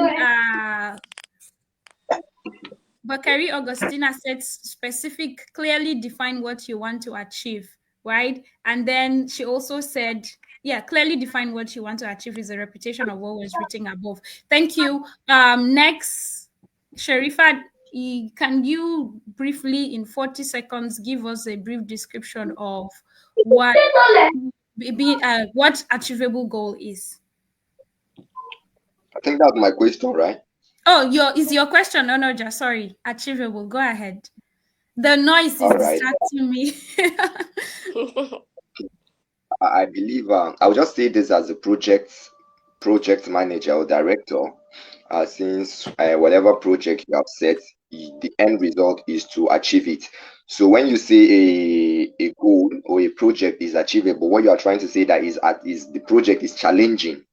Bakari Augustina said specific, clearly define what you want to achieve, right? And then she also said, yeah, clearly define what you want to achieve is a repetition of what was written above. Thank you. Next, Sharifat, can you briefly, in 40 seconds, give us a brief description of what achievable goal is? I think that's my question, right? Oh, is your question? No, just sorry. Achievable. Go ahead. The noise is distracting me. I believe I'll just say this as a project manager or director, since whatever project you have set, the end result is to achieve it. So when you say a goal or a project is achievable, what you are trying to say that is the project is challenging,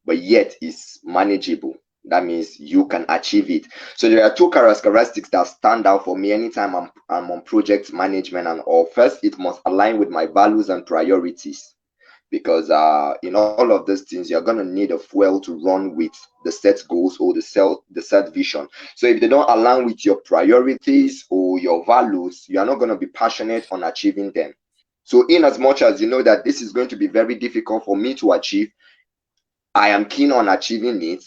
but yet is manageable. That means you can achieve it. So there are two characteristics that stand out for me anytime I'm on project management and all. First, it must align with my values and priorities, because in all of these things you're going to need a fuel to run with the set goals or the set vision. So if they don't align with your priorities or your values, you are not going to be passionate on achieving them. So in as much as you know that this is going to be very difficult for me to achieve, I am keen on achieving it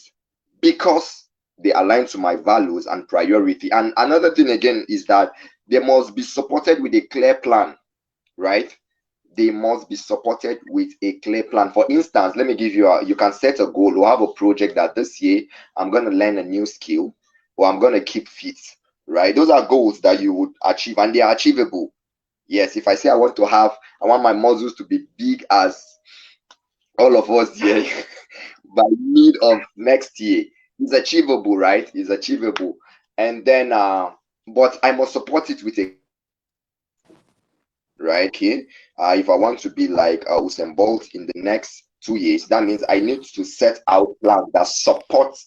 because they align to my values and priority. And another thing again is that they must be supported with a clear plan, right? They must be supported with a clear plan. For instance, let me give you you can set a goal or have a project that this year I'm going to learn a new skill or I'm going to keep fit, right? Those are goals that you would achieve and they are achievable. Yes, if I say I want my muscles to be big as all of us here by mid of next year, it's achievable, right? It's achievable. And then but I must support it with a right? Okay. If I want to be like Usain Bolt in the next 2 years, that means I need to set out plans that support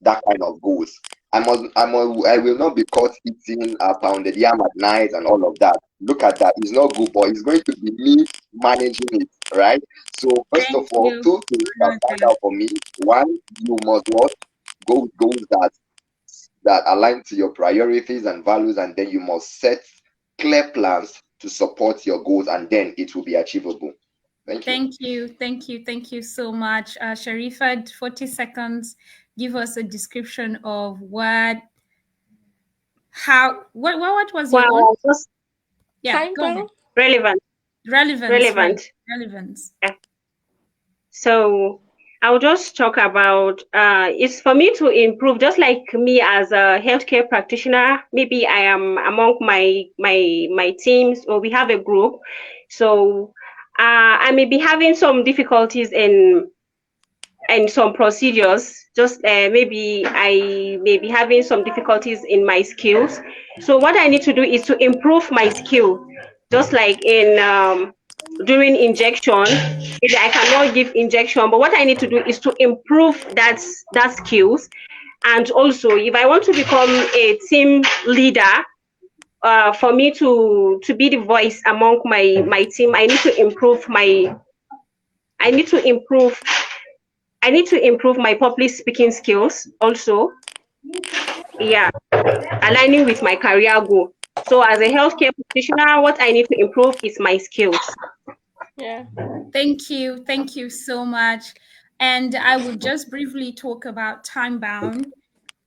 that kind of goals. I will not be caught eating pounded yam at night and all of that. Look at that. It's not good, but it's going to be me managing it, right? So first of all, two things that stand out for me. One, you must what? Go with goals that align to your priorities and values, and then you must set clear plans to support your goals, and then it will be achievable. Thank you. Thank you so much. Sharifat, 40 seconds. Give us a description of what was your own? Yeah, go ahead. Relevance. Yeah. So I'll just talk about it's for me to improve, just like me as a healthcare practitioner. Maybe I am among my teams, or we have a group. So I may be having some difficulties in some procedures. Just maybe I may be having some difficulties in my skills. So what I need to do is to improve my skill, just like in during injection. Maybe I cannot give injection, but what I need to do is to improve that skills. And also, if I want to become a team leader, for me to be the voice among my team, I need to improve my public speaking skills also. Yeah, aligning with my career goal. So as a healthcare practitioner, what I need to improve is my skills. Yeah. Thank you so much. And I will just briefly talk about time bound.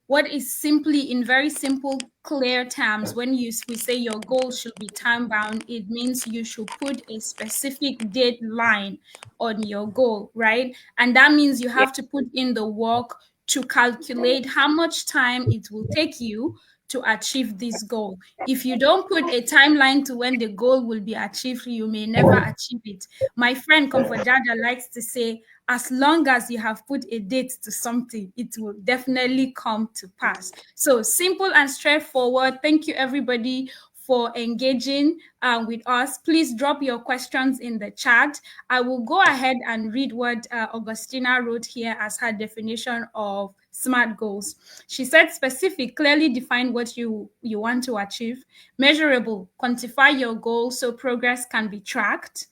What is simply, in very simple, clear terms, when we say your goal should be time bound, it means you should put a specific deadline on your goal, right? And that means you have to put in the work to calculate how much time it will take you to achieve this goal. If you don't put a timeline to when the goal will be achieved, you may never achieve it. My friend Comfort Jaja likes to say, as long as you have put a date to something, it will definitely come to pass. So simple and straightforward. Thank you, everybody, for engaging with us. Please drop your questions in the chat. I will go ahead and read what Augustina wrote here as her definition of SMART goals. She said specific, clearly define what you want to achieve. Measurable, quantify your goal so progress can be tracked.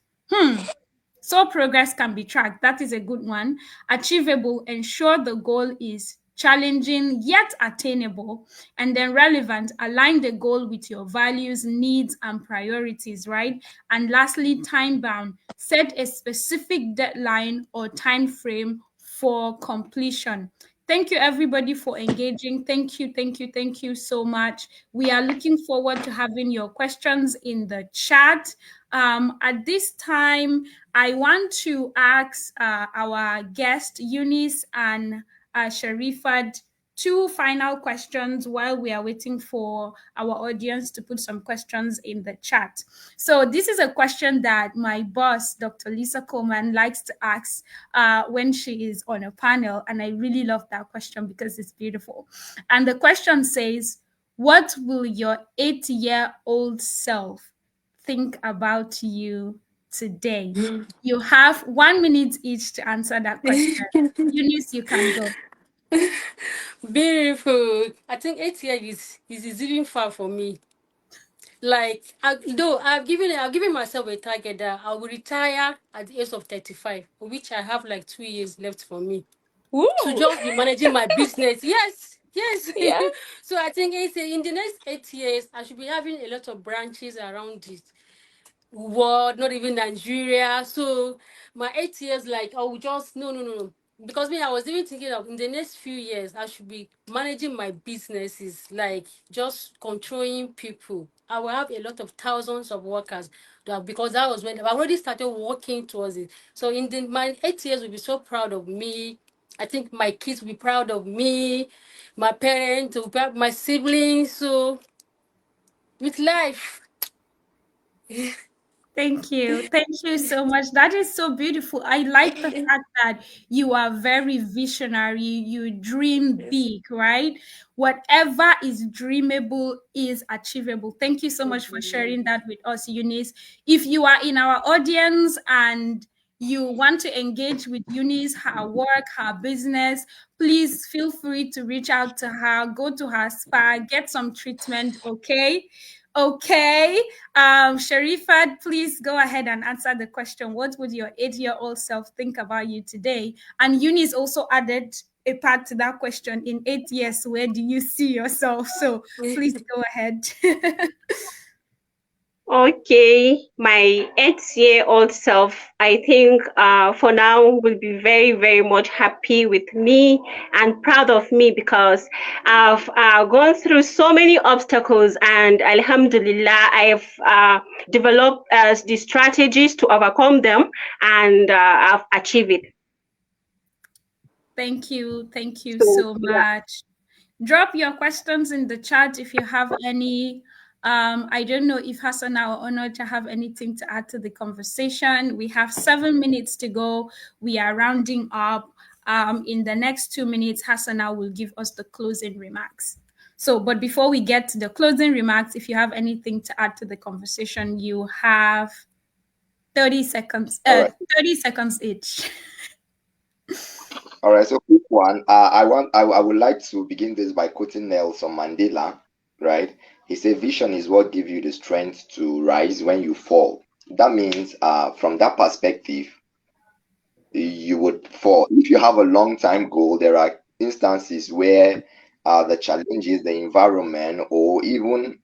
So progress can be tracked. That is a good one. Achievable, ensure the goal is challenging yet attainable. And then relevant, align the goal with your values, needs, and priorities, right? And lastly, time bound, set a specific deadline or time frame for completion. Thank you, everybody, for engaging. Thank you so much. We are looking forward to having your questions in the chat. At this time, I want to ask our guest, Eunice and Sharifat, two final questions while we are waiting for our audience to put some questions in the chat. So this is a question that my boss, Dr. Lisa Coleman, likes to ask when she is on a panel. And I really love that question because it's beautiful. And the question says, what will your 8-year-old self think about you today? You have 1 minute each to answer that question. Eunice, you can go. Beautiful. I think 8 years is even far for me. Like, though I've given myself a target that I will retire at the age of 35, which I have like 2 years left for me. Woo! To just be managing my business. Yes. Yeah. So I think in the next 8 years, I should be having a lot of branches around this world, not even Nigeria. So my 8 years, like, I will just no. Because I was even thinking of in the next few years, I should be managing my businesses, like just controlling people. I will have a lot of thousands of workers, because that was when I already started working towards it. So my 8 years will be so proud of me. I think my kids will be proud of me, my parents, my siblings. So with life. Thank you. Thank you so much. That is so beautiful. I like the fact that you are very visionary. You dream big, right? Whatever is dreamable is achievable. Thank you so much for sharing that with us, Eunice. If you are in our audience and you want to engage with Eunice, her work, her business, please feel free to reach out to her, go to her spa, get some treatment, okay? Okay. Sharifat, please go ahead and answer the question. What would your 8-year-old self think about you today? And Eunice also added a part to that question. In 8 years, where do you see yourself? So please go ahead. Okay, my 8-year-old self, I think for now will be very, very much happy with me and proud of me because I've gone through so many obstacles and Alhamdulillah, I've developed the strategies to overcome them and I've achieved it. Thank you. Thank you so much. Drop your questions in the chat if you have any. I don't know if Hassana or Onoja have anything to add to the conversation. We have 7 minutes to go. We are rounding up. In the next 2 minutes, Hassana will give us the closing remarks. So, but before we get to the closing remarks, if you have anything to add to the conversation, you have 30 seconds. 30 seconds each. All right, so quick one. I would like to begin this by quoting Nelson Mandela, right? He said, "Vision is what gives you the strength to rise when you fall." That means, from that perspective, you would fall. If you have a long-time goal, there are instances where the challenges, the environment, or even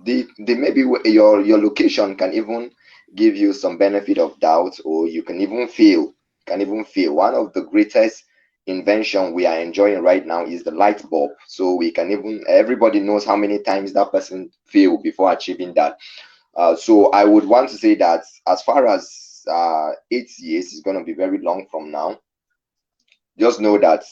the maybe your location can even give you some benefit of doubt, or you can even feel. One of the greatest invention we are enjoying right now is the light bulb. So we can even, everybody knows how many times that person failed before achieving that. So I would want to say that as far as 8 years is going to be very long from now, just know that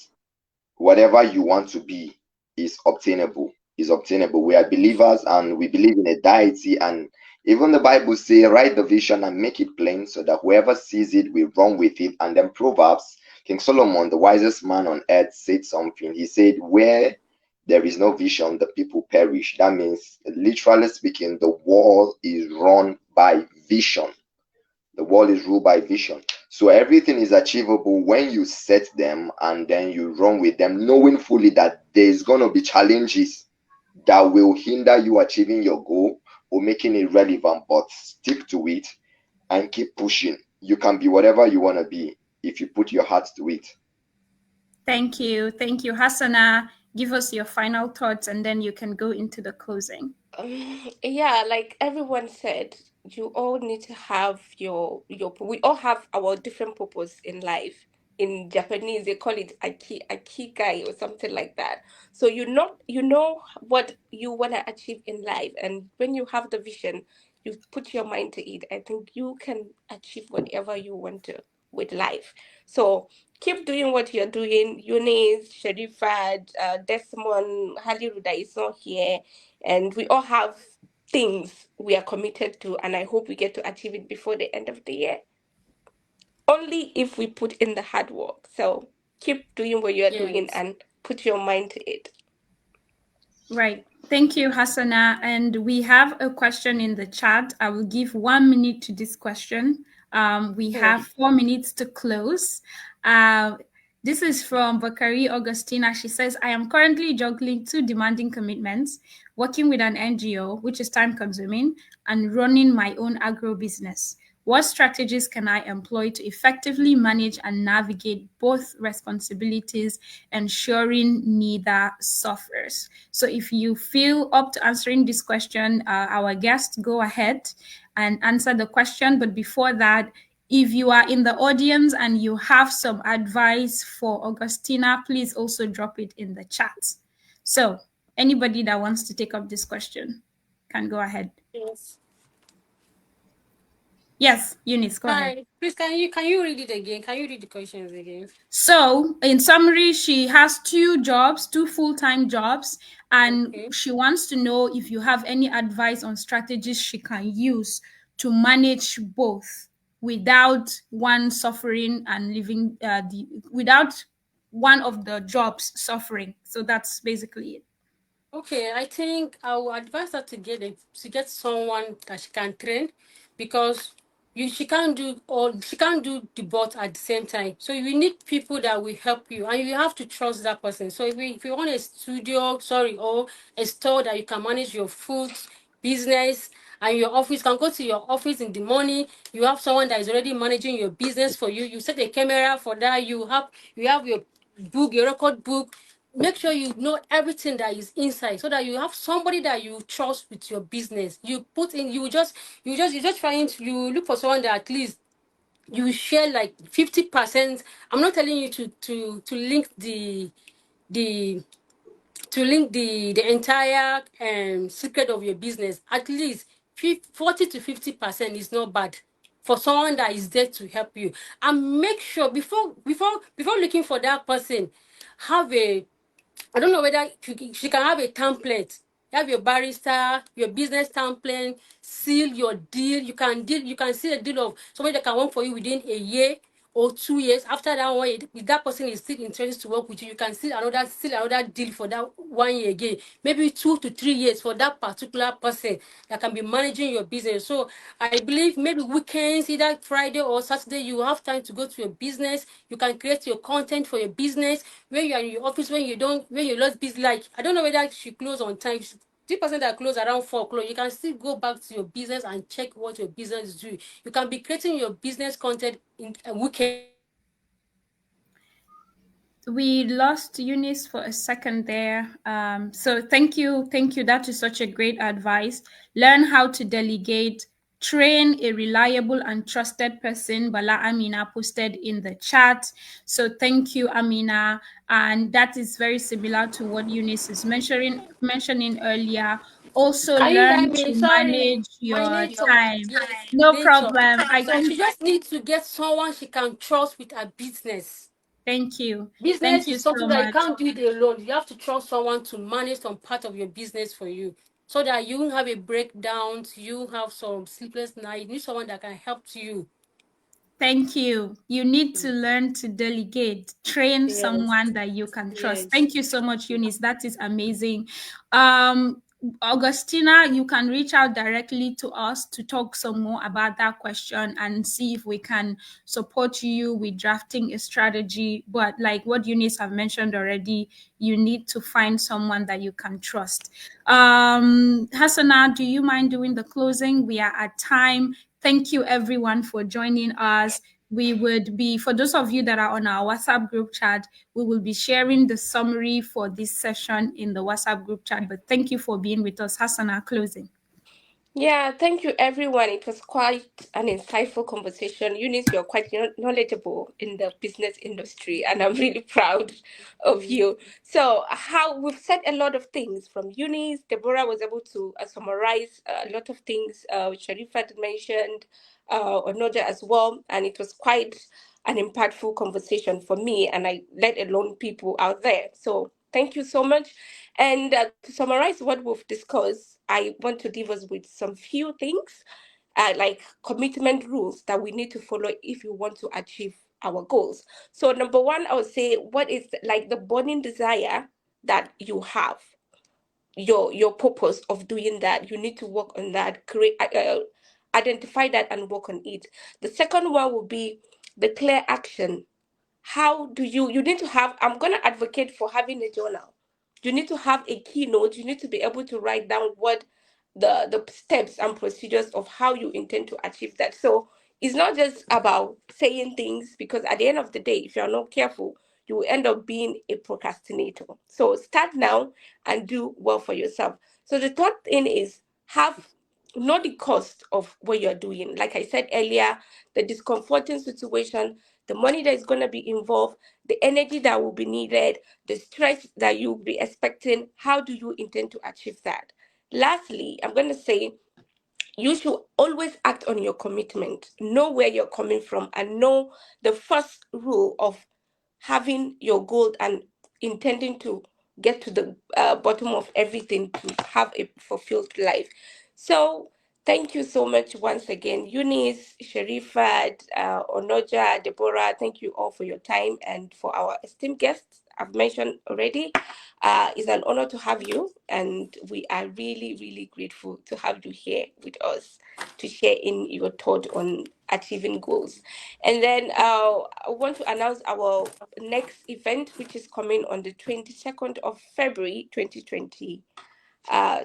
whatever you want to be is obtainable. Is obtainable. We are believers and we believe in a deity, and even the Bible say, write the vision and make it plain so that whoever sees it will run with it. And then Proverbs, King Solomon, the wisest man on earth, said something. He said, where there is no vision, the people perish. That means, literally speaking, the world is run by vision. The world is ruled by vision. So everything is achievable when you set them and then you run with them, knowing fully that there's going to be challenges that will hinder you achieving your goal or making it relevant, but stick to it and keep pushing. You can be whatever you want to be if you put your heart to it. Thank you. Thank you. Hassana, give us your final thoughts and then you can go into the closing. Yeah, like everyone said, you all need to have your. We all have our different purpose in life. In Japanese, they call it akigai or something like that. So you know what you want to achieve in life, and when you have the vision, you put your mind to it. I think you can achieve whatever you want to with life. So keep doing what you're doing. Eunice, Sharifat, Desmond, Haliruda is not here, and we all have things we are committed to, and I hope we get to achieve it before the end of the year, only if we put in the hard work. So keep doing what you're doing Yes. and put your mind to it. Right. Thank you, Hassana. And we have a question in the chat. I will give 1 minute to this question. We have 4 minutes to close. This is from Bakari Augustina. She says, I am currently juggling 2 demanding commitments, working with an NGO, which is time consuming, and running my own agro business. What strategies can I employ to effectively manage and navigate both responsibilities, ensuring neither suffers? So if you feel up to answering this question, our guest, go ahead and answer the question. But before that, if you are in the audience and you have some advice for Augustina, please also drop it in the chat. So anybody that wants to take up this question can go ahead. Yes. Yes, Eunice, go ahead. Hi. Please, can you read it again? Can you read the questions again? So, in summary, she has 2 jobs, 2 full-time jobs, and Okay. she wants to know if you have any advice on strategies she can use to manage both without one suffering and living without one of the jobs suffering. So that's basically it. Okay, I think I will advise her to get someone that she can train, because she can't do the both at the same time. So you need people that will help you, and you have to trust that person. So if you want a studio, or a store that you can manage your food business, and your office, can go to your office in the morning. You have someone that is already managing your business for you. You set a camera for that. You have your book, your record book. Make sure you know everything that is inside, so that you have somebody that you trust with your business. You just trying to, you look for someone that at least you share like 50%. I'm not telling you to link the the entire secret of your business. At least 40 to 50% is not bad for someone that is there to help you. And make sure before looking for that person, have a, I don't know whether she can have a template. You have your barrister, your business template, seal your deal. You can seal a deal of somebody that can work for you within a year or 2 years. After that one, if that person is still interested to work with you, you can seal another deal for that 1 year again. Maybe 2 to 3 years for that particular person that can be managing your business. So I believe maybe weekends, either Friday or Saturday, you have time to go to your business. You can create your content for your business. When you are in your office, when you're not busy, like, I don't know whether she close on time. 3% that close around 4 o'clock, you can still go back to your business and check what your business do. You can be creating your business content in a weekend. We lost Eunice for a second there. So thank you. Thank you. That is such a great advice. Learn how to delegate. Train a reliable and trusted person. Bala Amina posted in the chat. So thank you, Amina. And that is very similar to what Eunice is mentioning earlier. Also Can you hear learn me? to Sorry, manage my your network. time. Yes, No network. problem. I So can she just needs to get someone she can trust with her business. Thank you. Business Thank you is so something that you much. can't do it alone. You have to trust someone to manage some part of your business for you, so that you won't have a breakdown, you have some sleepless night. You need someone that can help you. Thank you. You need to learn to delegate, train Yes. someone that you can trust. Yes. Thank you so much, Eunice. That is amazing. Augustina, you can reach out directly to us to talk some more about that question and see if we can support you with drafting a strategy. But like what Eunice have mentioned already, you need to find someone that you can trust. Hassana, do you mind doing the closing? We are at time. Thank you, everyone, for joining us. We would be, for those of you that are on our WhatsApp group chat, we will be sharing the summary for this session in the WhatsApp group chat. But thank you for being with us. Hassana, closing. Yeah, thank you, everyone. It was quite an insightful conversation. Eunice, you're quite knowledgeable in the business industry, and I'm really proud of you. So, how we've said a lot of things from Eunice, Deborah was able to summarize a lot of things. Sharifat mentioned, Onoja as well, and it was quite an impactful conversation for me, and I let alone people out there. So, thank you so much. And to summarize what we've discussed, I want to leave us with some few things, like commitment rules that we need to follow if you want to achieve our goals. So, number one, I would say, what is like the burning desire that you have, your purpose of doing that? You need to work on that, create, identify that, and work on it. The second one will be the clear action. How do you need to have, I'm going to advocate for having a journal. You need to have a keynote. You need to be able to write down what the steps and procedures of how you intend to achieve that. So it's not just about saying things, because at the end of the day, if you're not careful, you will end up being a procrastinator. So start now and do well for yourself. So the third thing is, have know the cost of what you're doing. Like I said earlier, the discomforting situation, the money that is going to be involved, the energy that will be needed, the stress that you'll be expecting. How do you intend to achieve that? Lastly, I'm going to say, you should always act on your commitment. Know where you're coming from, and know the first rule of having your goal and intending to get to the bottom of everything to have a fulfilled life. So, thank you so much once again, Eunice, Sharifat, Onoja, Deborah. Thank you all for your time, and for our esteemed guests, I've mentioned already. It's an honor to have you, and we are really, really grateful to have you here with us to share in your thought on achieving goals. And then I want to announce our next event, which is coming on the 22nd of February 2020.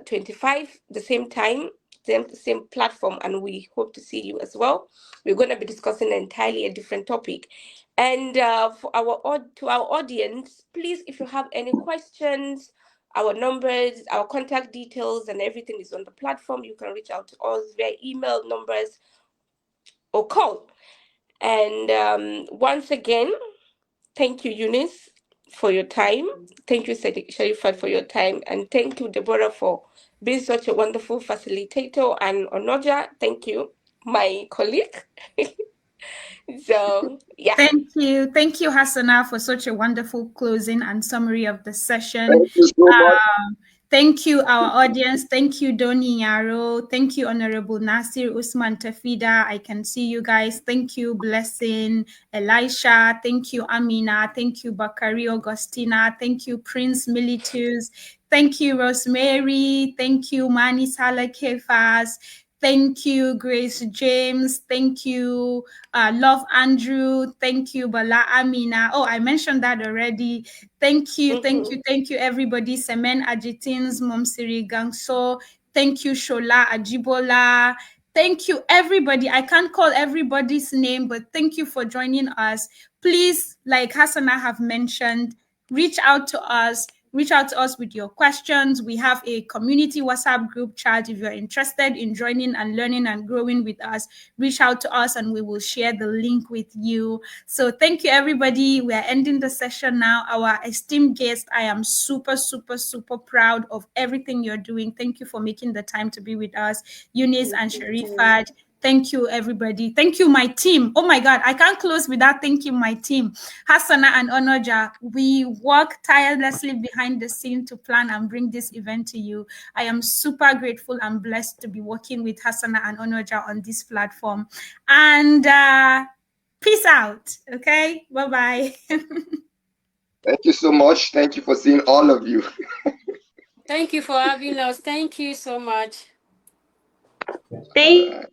25, the same time, same platform, and we hope to see you as well. We're going to be discussing entirely a different topic. And to our audience, please, if you have any questions, our numbers, our contact details, and everything is on the platform. You can reach out to us via email, numbers, or call. And once again, thank you, Eunice, for your time. Thank you, Sharifat, for your time. And thank you, Deborah, for being such a wonderful facilitator. And Onoja, thank you, my colleague. So, yeah. Thank you. Thank you, Hassana, for such a wonderful closing and summary of the session. Thank you so much. Thank you, our audience. Thank you, Doni Yaro. Thank you, Honorable Nasir Usman Tafida. I can see you guys. Thank you, Blessing, Elisha. Thank you, Amina. Thank you, Bakari Augustina. Thank you, Prince Militus. Thank you, Rosemary. Thank you, Mani Salah Kefas. Thank you, Grace James. Thank you, Love Andrew. Thank you, Bala Amina. Oh, I mentioned that already. Thank you, thank you, everybody. Semen Ajitins, Momsiri Gangso. Thank you, Shola Ajibola. Thank you, everybody. I can't call everybody's name, but thank you for joining us. Please, like Hassana have mentioned, reach out to us. Reach out to us with your questions. We have a community WhatsApp group chat. If you're interested in joining and learning and growing with us, reach out to us and we will share the link with you. So thank you, everybody. We are ending the session now. Our esteemed guest, I am super, super, super proud of everything you're doing. Thank you for making the time to be with us. Eunice and Sharifat, Thank you, everybody. Thank you, my team. Oh my God, I can't close without thanking my team. Hassana and Onoja, we work tirelessly behind the scene to plan and bring this event to you. I am super grateful and blessed to be working with Hassana and Onoja on this platform. And peace out. Okay, bye-bye. Thank you so much. Thank you for seeing all of you. Thank you for having us. Thank you so much. Thank